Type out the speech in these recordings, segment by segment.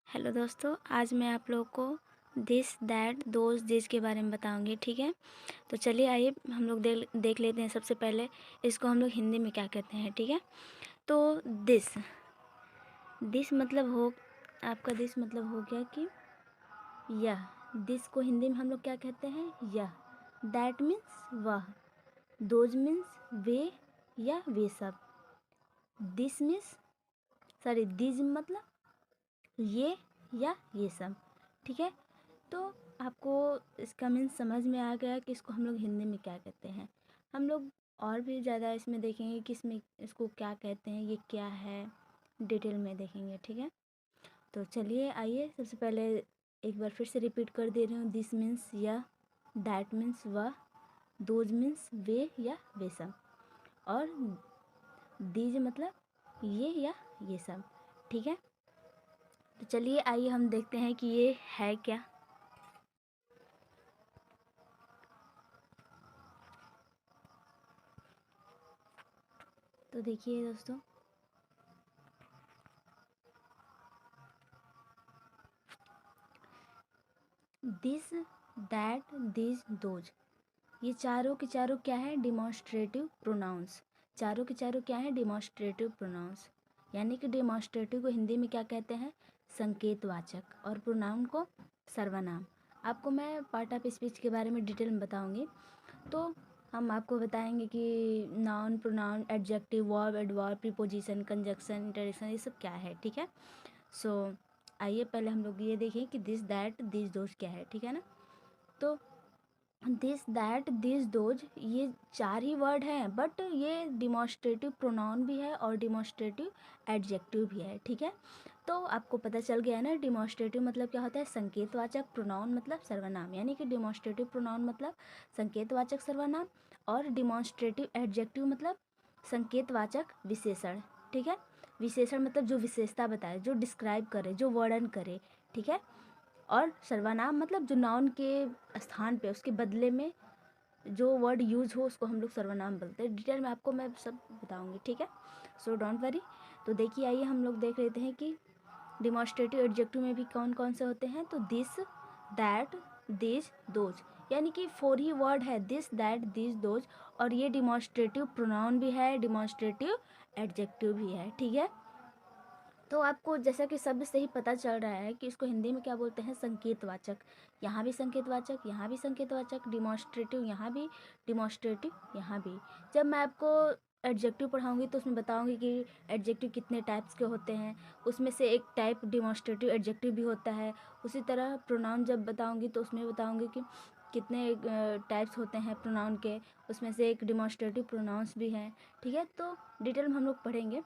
Hello दोस्तों, आज मैं आप लोगों को दिस दैट दोज दिस के बारे में बताऊंगी। ठीक है, तो चलिए आइए हम लोग देख लेते हैं। सबसे पहले इसको हम लोग हिंदी में क्या कहते हैं। ठीक है, तो दिस दिस मतलब हो आपका दिस मतलब हो गया कि यह। दिस को हिंदी में हम लोग क्या कहते हैं, यह। दैट मीन्स वह। दोज मीन्स वे या वे सब। दिस मीन्स दिस मतलब ये या ये सब। ठीक है, तो आपको इसका मीन्स समझ में आ गया कि इसको हम लोग हिंदी में क्या कहते हैं। हम लोग और भी ज़्यादा इसमें देखेंगे कि इसमें इसको क्या कहते हैं, ये क्या है, डिटेल में देखेंगे। ठीक है, तो चलिए आइए सबसे पहले एक बार फिर से रिपीट कर दे रही हूँ। दिस मीन्स यह, दैट मीन्स वह, दोज मीन्स वे या वे सब, और दीज मतलब ये या ये सब। ठीक है, तो चलिए आइए हम देखते हैं कि ये है क्या। तो देखिए दोस्तों, दिस दैट दिस दोज, ये चारों के चारों क्या है, डिमॉन्स्ट्रेटिव प्रोनाउंस। चारों के चारों क्या है, डिमॉन्स्ट्रेटिव प्रोनाउंस। यानी कि डिमॉन्स्ट्रेटिव को हिंदी में क्या कहते हैं, संकेतवाचक, और प्रोनाउन को सर्वनाम। आपको मैं पार्ट ऑफ स्पीच के बारे में डिटेल में बताऊंगी। तो हम आपको बताएंगे कि noun, pronoun, adjective, verb, adverb, preposition, conjunction, interaction, ये सब क्या है। ठीक है, सो आइए पहले हम लोग ये देखें कि दिस दैट दिस दोज क्या है। ठीक है ना, तो दिस दैट दिस दोज ये चार ही वर्ड हैं, बट ये डिमॉन्स्ट्रेटिव प्रोनाउन भी है और डिमॉन्स्ट्रेटिव एडजेक्टिव भी है। ठीक है, तो आपको पता चल गया है ना, डिमॉन्स्ट्रेटिव मतलब क्या होता है, संकेतवाचक, प्रोनाउन मतलब सर्वनाम। यानी कि डिमॉन्स्ट्रेटिव प्रोनाउन मतलब संकेतवाचक सर्वनाम, और डिमॉन्स्ट्रेटिव एडजेक्टिव मतलब संकेतवाचक विशेषण। ठीक है, विशेषण मतलब जो विशेषता बताए, जो डिस्क्राइब करे, जो वर्णन करे। ठीक है, और सर्वनाम मतलब जो नाउन के स्थान पे, उसके बदले में जो वर्ड यूज हो उसको हम लोग सर्वनाम बोलते हैं। डिटेल में आपको मैं सब बताऊंगी। ठीक है, सो डोंट वरी। तो देखिए आइए हम लोग देख लेते हैं कि डिमॉन्स्ट्रेटिव एडजेक्टिव में भी कौन कौन से होते हैं। तो दिस दैट दिस दोज, यानी कि फोर ही वर्ड है, दिस दैट दिस दोज, और ये डिमॉन्स्ट्रेटिव प्रोनाउन भी है, डिमॉन्स्ट्रेटिव एडजेक्टिव भी है। ठीक है, तो आपको जैसा कि शब्द से ही पता चल रहा है कि इसको हिंदी में क्या बोलते हैं, संकेतवाचक। यहाँ भी संकेतवाचक, यहाँ भी संकेतवाचक, डिमॉन्स्ट्रेटिव यहाँ भी, डिमॉन्स्ट्रेटिव यहाँ भी। जब मैं आपको एडजेक्टिव पढ़ाऊंगी तो उसमें बताऊंगी कि एडजेक्टिव कितने टाइप्स के होते हैं, उसमें से एक टाइप डिमॉन्स्ट्रेटिव एडजेक्टिव भी होता है। उसी तरह प्रोनाउन जब बताऊंगी तो उसमें बताऊंगी कि कितने टाइप्स होते हैं प्रोनाउन के, उसमें से एक डिमॉन्स्ट्रेटिव प्रोनाउंस भी हैं। ठीक है, तो डिटेल में हम लोग पढ़ेंगे।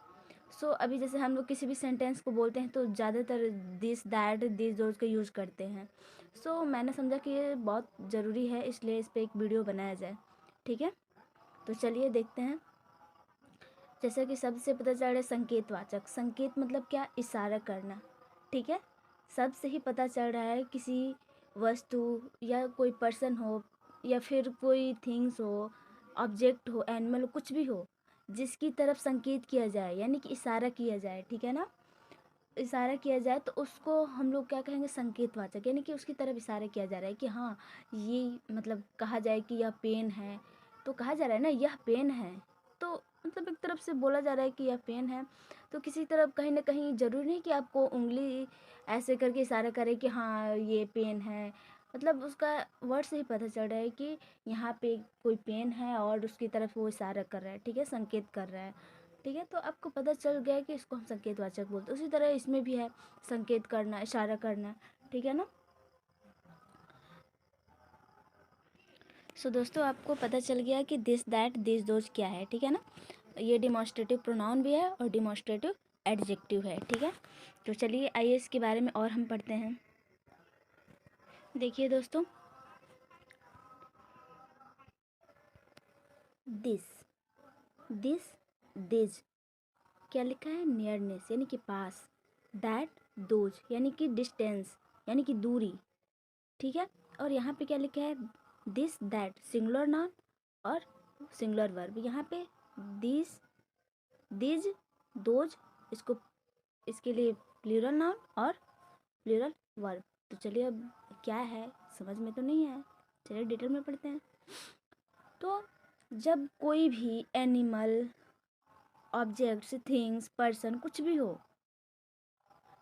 अभी जैसे हम लोग किसी भी सेंटेंस को बोलते हैं तो ज़्यादातर दिस दैट दिस दोज का यूज़ करते हैं। मैंने समझा कि ये बहुत ज़रूरी है, इसलिए इस पर एक वीडियो बनाया जाए। ठीक है, तो चलिए देखते हैं। जैसे कि शब्द से पता चल रहा है संकेतवाचक। संकेत मतलब क्या, इशारा करना। ठीक है, शब्द से ही पता चल रहा है किसी वस्तु या कोई पर्सन हो, या फिर कोई थिंग्स हो, ऑब्जेक्ट हो, एनिमल हो, कुछ भी हो, जिसकी तरफ संकेत किया जाए, यानी कि इशारा किया जाए। ठीक है ना, इशारा किया जाए तो उसको हम लोग क्या कहेंगे, संकेतवाचक। यानी कि उसकी तरफ इशारा किया जा रहा है कि हाँ, ये मतलब कहा जाए कि यह पेन है, तो कहा जा रहा है ना यह पेन है, तो मतलब एक तरफ से बोला जा रहा है कि यह पेन है। तो किसी तरफ कहीं ना कहीं, ज़रूरी नहीं कि आपको उंगली ऐसे करके इशारा करे कि हाँ ये पेन है, मतलब उसका वर्ड से ही पता चल रहा है कि यहाँ पे कोई पेन है और उसकी तरफ वो इशारा कर रहा है। ठीक है, संकेत कर रहा है। ठीक है, तो आपको पता चल गया कि इसको हम संकेतवाचक बोलते हैं। उसी तरह इसमें भी है, संकेत करना, इशारा करना। ठीक है ना, दोस्तों आपको पता चल गया कि दिस दैट दिस दोज क्या है। ठीक है ना, ये डिमॉन्स्ट्रेटिव प्रोनाउन भी है और डिमॉन्स्ट्रेटिव एडजेक्टिव है। ठीक है, तो चलिए आइए इसके बारे में और हम पढ़ते हैं। देखिए दोस्तों, दिस दिस दिस क्या लिखा है, नियरनेस यानी कि पास। दैट दोज यानी कि डिस्टेंस, यानी कि दूरी। ठीक है, और यहाँ पे क्या लिखा है, दिस दैट सिंगुलर नाउन और सिंगुलर वर्ब। यहाँ पे दिस दिज दोज, इसको इसके लिए प्लूरल नाउन और प्लूरल वर्ब। तो चलिए अब क्या है समझ में तो नहीं आया, चलिए डिटेल में पढ़ते हैं। तो जब कोई भी एनिमल, ऑब्जेक्ट्स, थिंग्स, पर्सन, कुछ भी हो,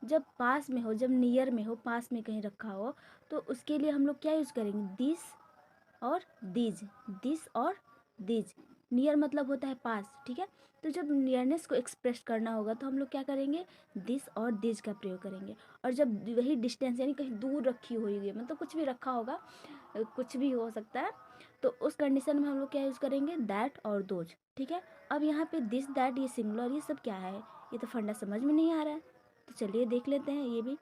जब पास में हो, जब नियर में हो, पास में कहीं रखा हो, तो उसके लिए हम लोग क्या यूज़ करेंगे, दिस और दीज। दिस और दीज, नियर मतलब होता है पास, ठीक है। तो जब नियरनेस को एक्सप्रेस करना होगा तो हम लोग क्या करेंगे, दिस और दीज का प्रयोग करेंगे। और जब वही डिस्टेंस यानी कहीं दूर रखी हुई, मतलब कुछ भी रखा होगा, कुछ भी हो सकता है, तो उस कंडीशन में हम लोग क्या यूज़ करेंगे, दैट और दोज, ठीक है। अब यहाँ पे दिस, दैट, ये सिंगुलर, ये सब क्या है, ये तो फंडा समझ में नहीं आ रहा है, तो चलिए देख लेते हैं ये भी।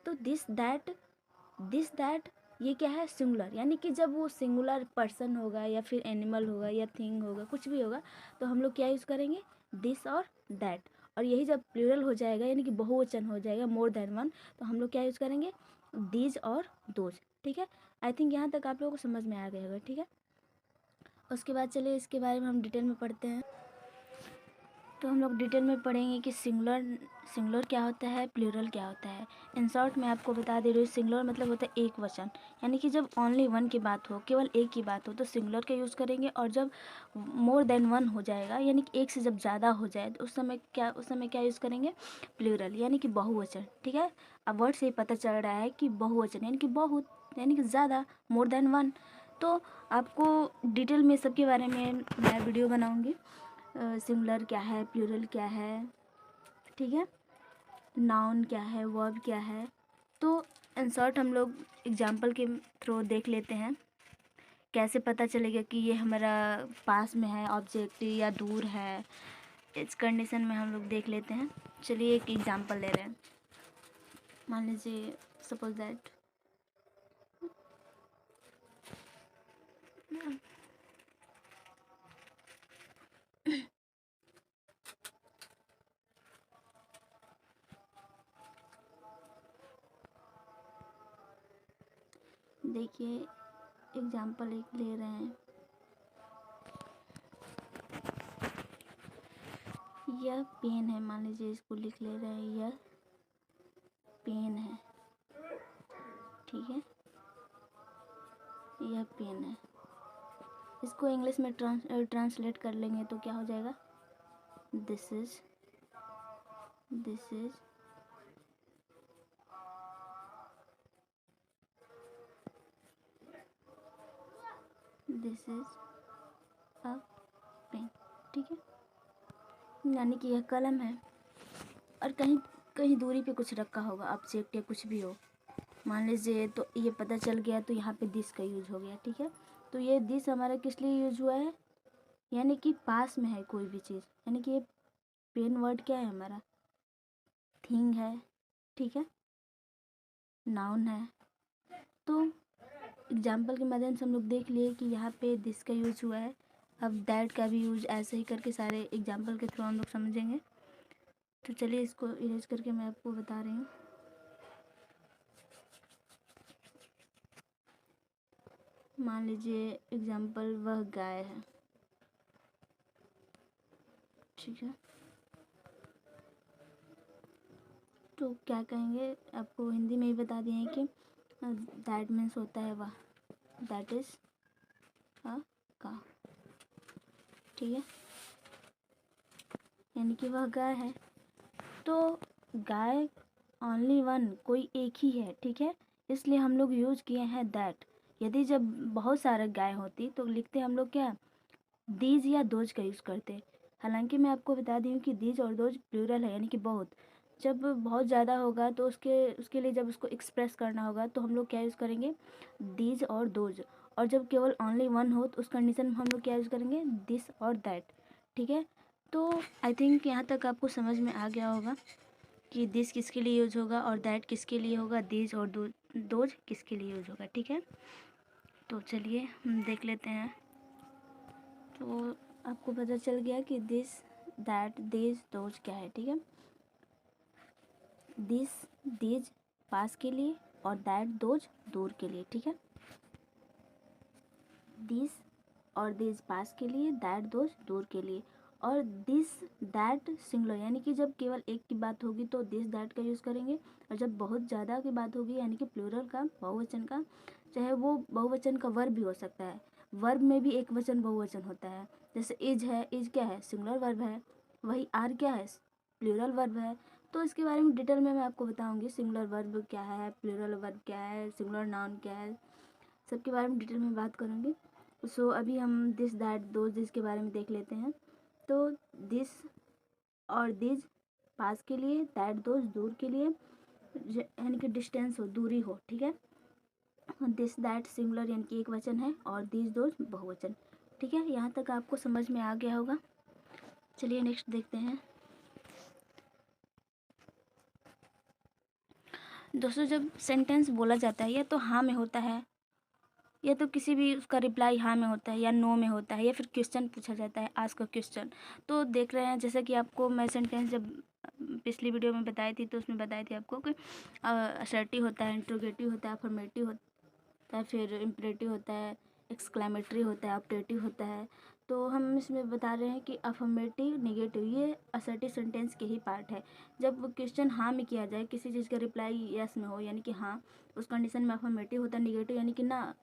तो दिस दैट ये क्या है, सिंगुलर, यानी कि जब वो सिंगुलर पर्सन होगा या फिर एनिमल होगा या थिंग होगा, कुछ भी होगा, तो हम लोग क्या यूज़ करेंगे, दिस और दैट। और यही जब प्लूरल हो जाएगा यानी कि बहुवचन हो जाएगा, मोर देन वन, तो हम लोग क्या यूज़ करेंगे, दीज और दोज, ठीक है। आई थिंक यहाँ तक आप लोगों को समझ में आ गया होगा, ठीक है। उसके बाद चलिए इसके बारे में हम डिटेल में पढ़ते हैं। तो हम लोग डिटेल में पढ़ेंगे कि सिंगुलर क्या होता है, प्लूरल क्या होता है। इन शॉर्ट मैं आपको बता दे रही हूँ, सिंगुलर मतलब होता है एक वचन, यानी कि जब ओनली वन की बात हो, केवल एक की बात हो, तो सिंगुलर का यूज़ करेंगे। और जब मोर देन वन हो जाएगा, यानी कि एक से जब ज़्यादा हो जाए, तो उस समय क्या यूज़ करेंगे, प्लूरल, यानी कि बहुवचन, ठीक है। अब वर्ड से ही पता चल रहा है कि बहुवचन यानी कि बहुत, यानी कि ज़्यादा, मोर देन वन। तो आपको डिटेल में सबके बारे में मैं वीडियो बनाऊँगी, सिंगुलर क्या है, प्लूरल क्या है, ठीक है, नाउन क्या है, वर्ब क्या है। तो इन शॉर्ट हम लोग एग्जाम्पल के थ्रू देख लेते हैं, कैसे पता चलेगा कि ये हमारा पास में है ऑब्जेक्ट या दूर है। इस कंडीशन में हम लोग देख लेते हैं। चलिए एक एग्जाम्पल ले रहे हैं। मान लीजिए सपोज दैट देखिए एग्जाम्पल एक ले रहे हैं, यह पेन है, मान लीजिए इसको लिख ले रहे हैं, यह पेन है, ठीक है, यह पेन है। इसको इंग्लिश में ट्रांसलेट कर लेंगे तो क्या हो जाएगा, this is this is this is a pen, ठीक है। यानी कि यह कलम है, और कहीं कहीं दूरी पे कुछ रखा होगा ऑब्जेक्ट या कुछ भी हो, मान लीजिए, तो ये पता चल गया, तो यहाँ पे दिस का यूज हो गया, ठीक है। तो ये दिस हमारा किस लिए यूज हुआ है, यानी कि पास में है कोई भी चीज़, यानी कि ये पेन वर्ड क्या है हमारा, थिंग है, ठीक है, नाउन है। तो एग्जाम्पल के माध्यम से हम लोग देख लिए कि यहाँ पे दिस का यूज हुआ है। अब दैट का भी यूज ऐसे ही करके सारे एग्जाम्पल के थ्रू हम लोग समझेंगे। तो चलिए इसको इरेज करके मैं आपको बता रही हूँ। मान लीजिए एग्जाम्पल वह गाय है, ठीक है। तो क्या कहेंगे, आपको हिंदी में ही बता दिए हैं कि दैट मीन्स होता है वह, दैट इज अ का, ठीक है, यानी कि वह गाय है। तो गाय ओनली वन, कोई एक ही है, ठीक है, इसलिए हम लोग यूज किए हैं दैट। यदि जब बहुत सारे गाय होती तो लिखते हम लोग क्या, दीज या दोज का यूज़ करते। हालांकि मैं आपको बता दी हूँ कि दीज और दोज प्लूरल है, यानी कि बहुत। जब बहुत ज़्यादा होगा तो उसके लिए जब उसको एक्सप्रेस करना होगा तो हम लोग क्या यूज़ करेंगे, दीज और दोज। और जब केवल ओनली वन हो तो उस कंडीशन में हम लोग क्या यूज़ करेंगे, दिस और दैट, ठीक है। तो आई थिंक यहाँ तक आपको समझ में आ गया होगा कि दिस किसके लिए यूज होगा और दैट किसके लिए होगा, दीज और दोज किसके लिए यूज होगा, ठीक है। तो चलिए हम देख लेते हैं। तो आपको पता चल गया कि दिस, दैट, दीज, दोज क्या है, ठीक है। दिस, दीज पास के लिए और दैट, दोज दूर के लिए, ठीक है। दिस और दीज पास के लिए, दैट, दोज दूर के लिए। और दिस दैट सिंगुलर, यानी कि जब केवल एक की बात होगी तो दिस दैट का यूज़ करेंगे, और जब बहुत ज़्यादा की बात होगी यानी कि प्लूरल का, बहुवचन का, चाहे वो बहुवचन का वर्ब भी हो सकता है, वर्ब में भी एक वचन बहुवचन होता है। जैसे इज है, इज क्या है, सिंगुलर वर्ब है। वही आर क्या है, प्लूरल वर्ब है। तो इसके बारे में डिटेल में मैं आपको बताऊंगी, सिंगुलर वर्ब क्या है, प्लूरल वर्ब क्या है, सिंगुलर नाउन क्या है, सबके बारे में डिटेल में बात करूँगी। सो अभी हम दिस दैट दो दिस के बारे में देख लेते हैं। तो दिस और दिस पास के लिए, दैट दोज दूर के लिए, यानी कि डिस्टेंस हो, दूरी हो, ठीक है। दिस दैट सिंगुलर यानी कि एक वचन है, और दिस दोज बहुवचन, ठीक है। यहाँ तक आपको समझ में आ गया होगा। चलिए नेक्स्ट देखते हैं। दोस्तों, जब सेंटेंस बोला जाता है या तो हाँ में होता है, या तो किसी भी उसका रिप्लाई हाँ में होता है, या नो में होता है, या फिर क्वेश्चन पूछा जाता है, आस्क अ क्वेश्चन। तो देख रहे हैं, जैसे कि आपको मैं सेंटेंस जब पिछली वीडियो में बताई थी, तो उसमें बताई थी आपको कि असर्टिव होता है, इंट्रोगेटिव होता है, अफर्मेटिव होता है, फिर इम्परेटिव होता है, एक्सक्लेमेटरी होता है, ऑप्टेटिव होता है। तो हम इसमें बता रहे हैं कि अफर्मेटिव, नेगेटिव, ये असर्टिव सेंटेंस के ही पार्ट है। जब क्वेश्चन हाँ में किया जाए, किसी चीज़ का रिप्लाई यस में हो, यानी कि हाँ, उस कंडीशन में अफर्मेटिव होता है। नेगेटिव यानी कि ना,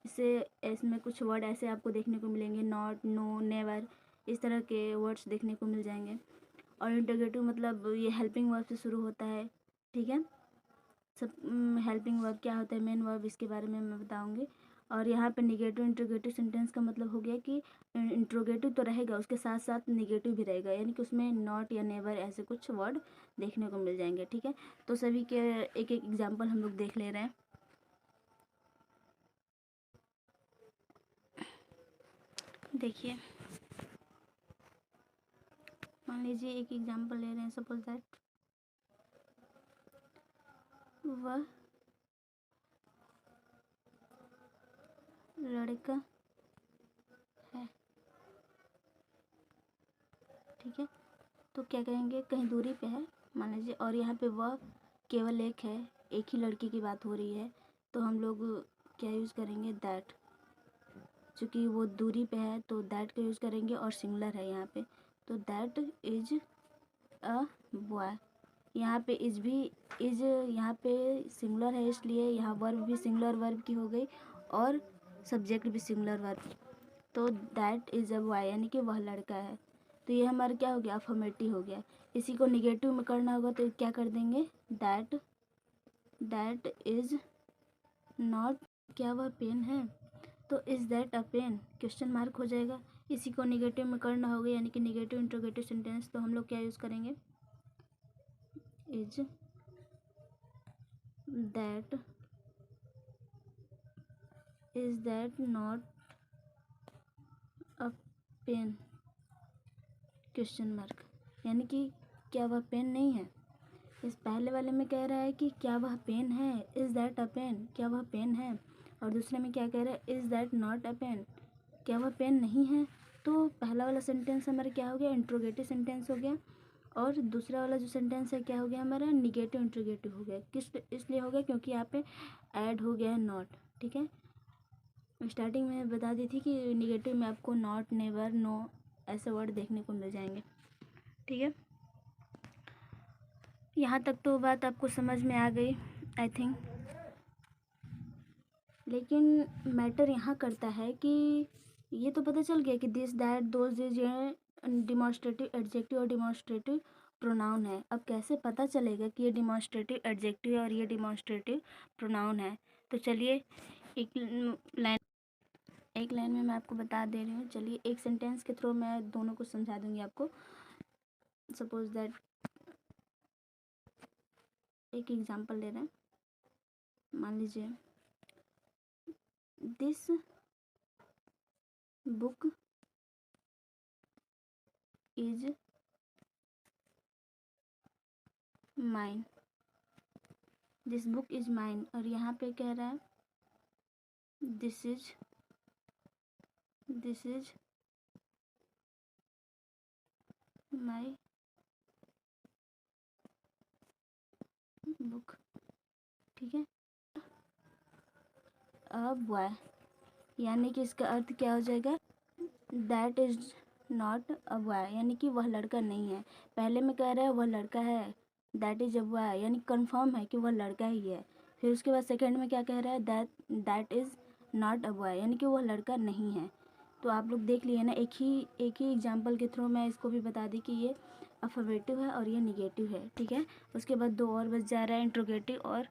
इससे इसमें कुछ वर्ड ऐसे आपको देखने को मिलेंगे, नॉट, नो, नेवर, इस तरह के वर्ड्स देखने को मिल जाएंगे। और इंटरोगेटिव मतलब ये हेल्पिंग वर्ब से शुरू होता है, ठीक है। सब हेल्पिंग वर्ब क्या होता है, मेन वर्ब, इसके बारे में मैं बताऊंगी। और यहाँ पे निगेटिव इंट्रोगेटिव सेंटेंस का मतलब हो गया कि इंट्रोगेटिव तो रहेगा, उसके साथ साथ निगेटिव भी रहेगा, यानी कि उसमें नॉट या नेवर ऐसे कुछ वर्ड देखने को मिल जाएंगे, ठीक है। तो सभी के एक एक एग्जाम्पल हम लोग देख ले रहे हैं। देखिए, मान लीजिए एक एग्जाम्पल ले रहे हैं, सपोज दैट वह लड़का है, ठीक है। तो क्या कहेंगे, कहीं दूरी पे है मान लीजिए, और यहाँ पे वह केवल एक है, एक ही लड़की की बात हो रही है, तो हम लोग क्या यूज़ करेंगे, दैट। चूँकि वो दूरी पे है तो दैट का यूज़ करेंगे, और सिंगुलर है यहाँ पे, तो दैट इज अ बॉय। यहाँ पे इज भी, इज यहाँ पे सिंगुलर है, इसलिए यहाँ वर्ब भी सिंगुलर वर्ब की हो गई, और सब्जेक्ट भी सिंगुलर वर्ब। तो दैट इज़ अ बॉय यानी कि वह लड़का है। तो ये हमारा क्या हो गया, अफर्मेटिव हो गया। इसी को निगेटिव में करना होगा तो क्या कर देंगे, दैट इज़ नॉट, क्या वह पेन है, तो is that a pen, question mark हो जाएगा। इसी को निगेटिव में करना होगा, यानी कि निगेटिव इंट्रोगेटिव सेंटेंस, तो हम लोग क्या यूज़ करेंगे, is that, is that not a pen, question mark, यानी कि क्या वह पेन नहीं है। इस पहले वाले में कह रहा है कि क्या वह पेन है, इज़ दैट अ पेन, क्या वह पेन है। और दूसरे में क्या कह रहा है, is that not a pen, क्या वह पेन नहीं है। तो पहला वाला सेंटेंस हमारा क्या हो गया, इंट्रोगेटिव सेंटेंस हो गया, और दूसरा वाला जो सेंटेंस है क्या हो गया हमारा, निगेटिव इंट्रोगेटिव हो गया। किस इसलिए हो गया, क्योंकि यहाँ पे ऐड हो गया है नॉट, ठीक है। स्टार्टिंग में बता दी थी कि निगेटिव में आपको नॉट, नेवर, नो ऐसे वर्ड देखने को मिल जाएंगे, ठीक है। यहाँ तक तो बात आपको समझ में आ गई आई थिंक। लेकिन मैटर यहाँ करता है कि ये तो पता चल गया कि दिस दैट दोज दिस, ये डिमॉन्स्ट्रेटिव एडजेक्टिव और डिमॉन्स्ट्रेटिव प्रोनाउन है। अब कैसे पता चलेगा कि ये डिमॉन्स्ट्रेटिव एडजेक्टिव है और ये डिमॉन्स्ट्रेटिव प्रोनाउन है। तो चलिए एक लाइन में मैं आपको बता दे रही हूँ। चलिए एक सेंटेंस के थ्रू मैं दोनों को समझा दूंगी आपको। सपोज दैट एक एग्जांपल ले रहे हैं, मान लीजिए this book is mine, this book is mine, और यहाँ पे कह रहा है दिस इज माई बुक, ठीक है। अब बॉय, यानी कि इसका अर्थ क्या हो जाएगा, that is not a boy, यानी कि वह लड़का नहीं है। पहले में कह रहा है वह लड़का है, दैट इज अ बॉय, यानी कंफर्म है कि वह लड़का ही है। फिर उसके बाद सेकंड में क्या कह रहा है, that is not a boy, यानी कि वह लड़का नहीं है। तो आप लोग देख लिए ना, एक ही एग्जाम्पल के थ्रू मैं इसको भी बता दी कि ये अफर्मेटिव है और ये निगेटिव है। ठीक है, उसके बाद दो और बच जा रहा है, इंट्रोगेटिव और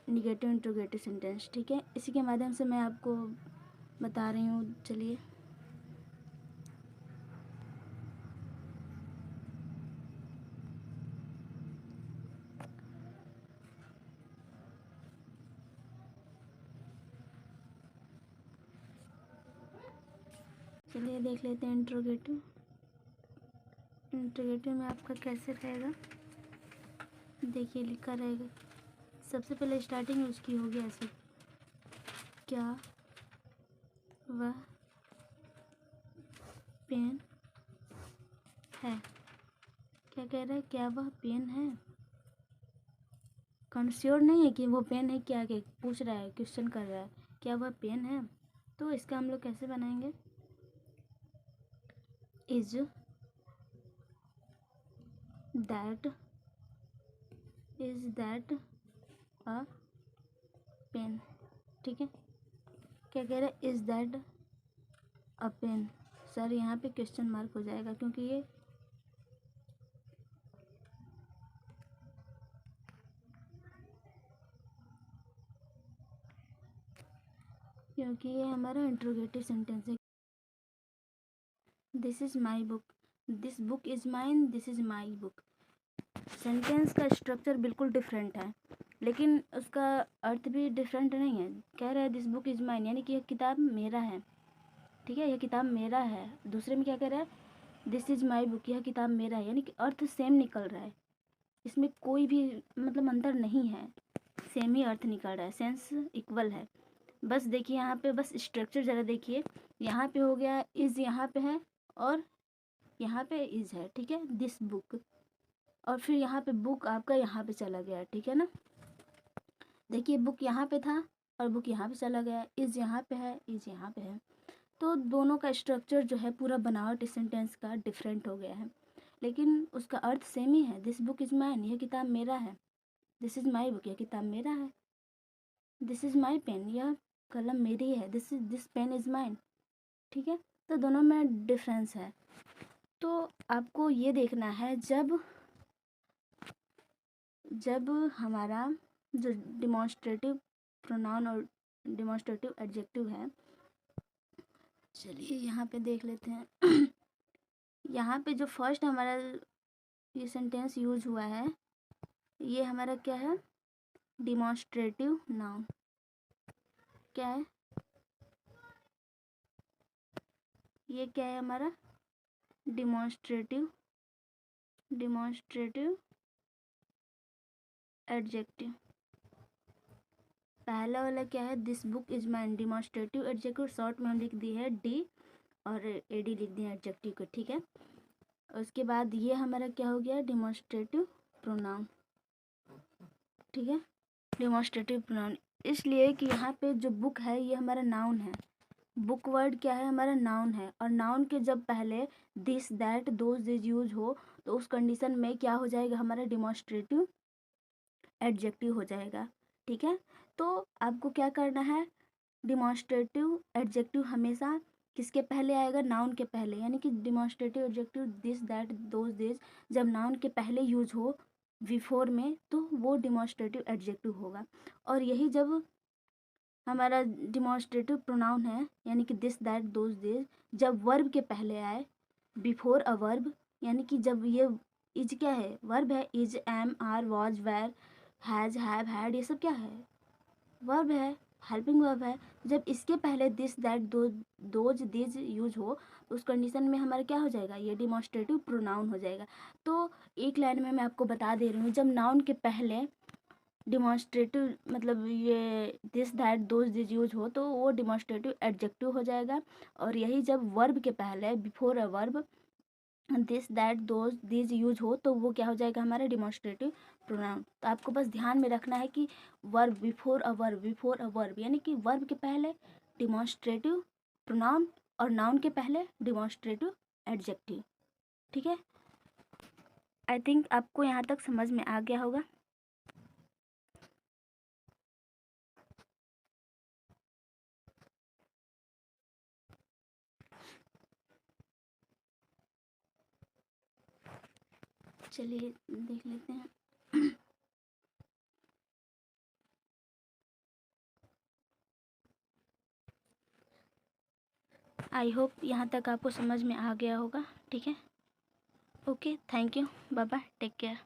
निगेटिव इंट्रोगेटिव सेंटेंस। ठीक है, इसी के माध्यम से मैं आपको बता रही हूँ। चलिए देख लेते हैं इंट्रोगेटिव। इंट्रोगेटिव में आपका कैसे रहेगा, देखिए लिखा रहेगा। सबसे पहले स्टार्टिंग उसकी होगी ऐसे, क्या वह पेन है। क्या कह रहा है, क्या वह पेन है। कंश्योर नहीं है कि वो पेन है, क्या के पूछ रहा है, क्वेश्चन कर रहा है, क्या वह पेन है। तो इसका हम लोग कैसे बनाएंगे, इज दैट अ पेन। ठीक है, क्या कह रहा है, is that a pen. Sir यहाँ पे क्वेश्चन मार्क हो जाएगा क्योंकि ये हमारा इंट्रोगेटिव सेंटेंस है। This is my book, this book is mine, this is my book. Sentence का स्ट्रक्चर बिल्कुल डिफरेंट है, लेकिन उसका अर्थ भी डिफरेंट नहीं है। कह रहा है दिस बुक इज़ माइन, यानी कि यह किताब मेरा है। ठीक है, यह किताब मेरा है। दूसरे में क्या कह रहा है, दिस इज़ माई बुक, यह किताब मेरा है, यानी कि अर्थ सेम निकल रहा है। इसमें कोई भी मतलब अंतर नहीं है, सेम ही अर्थ निकल रहा है, सेंस इक्वल है। बस देखिए यहाँ पे, बस स्ट्रक्चर ज़रा देखिए। यहाँ पे हो गया इज़, यहाँ पे है, और यहाँ पे इज़ है। ठीक है, दिस बुक, और फिर यहाँ पे बुक आपका यहाँ पे चला गया। ठीक है ना, देखिए बुक यहाँ पे था और बुक यहाँ पे चला गया, इज़ यहाँ पे है, इज़ यहाँ पे है। तो दोनों का स्ट्रक्चर जो है, पूरा बनावट इस सेंटेंस का डिफरेंट हो गया है, लेकिन उसका अर्थ सेम ही है। दिस बुक इज़ माइन, यह किताब मेरा है। दिस इज़ माई बुक, यह किताब मेरा है। दिस इज़ माई पेन, यह कलम मेरी है। This pen is mine. ठीक है, तो दोनों में डिफरेंस है। तो आपको ये देखना है, जब हमारा जो डिमॉन्स्ट्रेटिव प्रोनाउन और डिमॉन्स्ट्रेटिव एडजेक्टिव है, चलिए यहाँ पे देख लेते हैं। यहाँ पे जो फर्स्ट हमारा ये सेंटेंस यूज हुआ है, ये हमारा क्या है, डिमॉन्स्ट्रेटिव नाउन। क्या है ये, क्या है हमारा, डिमॉन्स्ट्रेटिव एडजेक्टिव। पहला वाला क्या है, this book is mine, demonstrative adjective, short में हम लिख दिए है डी और एडी लिख दिए एडजेक्टिव को। ठीक है, उसके बाद ये हमारा क्या हो गया, डिमॉन्स्ट्रेटिव प्रोनाउन। ठीक है, डिमॉन्स्ट्रेटिव प्रोनाउन, इसलिए कि यहाँ पे जो बुक है ये हमारा नाउन है। बुक वर्ड क्या है, हमारा नाउन है, और नाउन के जब पहले this that those this use हो, तो उस कंडीशन में क्या हो जाएगा, हमारा डिमॉन्स्ट्रेटिव एडजेक्टिव हो जाएगा। ठीक है, तो आपको क्या करना है, डिमॉन्स्ट्रेटिव एडजेक्टिव हमेशा किसके पहले आएगा, नाउन के पहले। यानी कि demonstrative adjective this that those this जब नाउन के पहले यूज हो बिफोर में, तो वो डिमॉन्स्ट्रेटिव एडजेक्टिव होगा। और यही जब हमारा डिमॉन्स्ट्रेटिव प्रोनाउन है, यानी कि दिस दैट दोज दिस, जब वर्ब के पहले आए बिफोर अ वर्ब, यानी कि जब ये इज क्या है, वर्ब है, is am are was were has have had, ये सब क्या है, वर्ब है, हेल्पिंग वर्ब है। जब इसके पहले this that those this use हो, तो उस कंडीशन में हमारा क्या हो जाएगा, ये डिमॉन्स्ट्रेटिव प्रोनाउन हो जाएगा। तो एक लाइन में मैं आपको बता दे रही हूँ, जब नाउन के पहले डिमॉन्स्ट्रेटिव मतलब ये this that those this use हो, तो वो डिमॉन्स्ट्रेटिव एडजेक्टिव हो जाएगा। और यही जब वर्ब के पहले before a verb this that those this use हो, तो वो क्या हो जाएगा, हमारा डिमॉन्स्ट्रेटिव प्रोनाउन। तो आपको बस ध्यान में रखना है कि verb before a verb, before a verb, यानी कि वर्ब के पहले डिमॉन्स्ट्रेटिव प्रोनाउन और नाउन के पहले डिमॉन्स्ट्रेटिव एडजेक्टिव। ठीक है, आई थिंक आपको यहाँ तक समझ में आ गया होगा। चलिए देख लेते हैं। आई होप यहाँ तक आपको समझ में आ गया होगा। ठीक है, okay, thank you, bye bye, take care.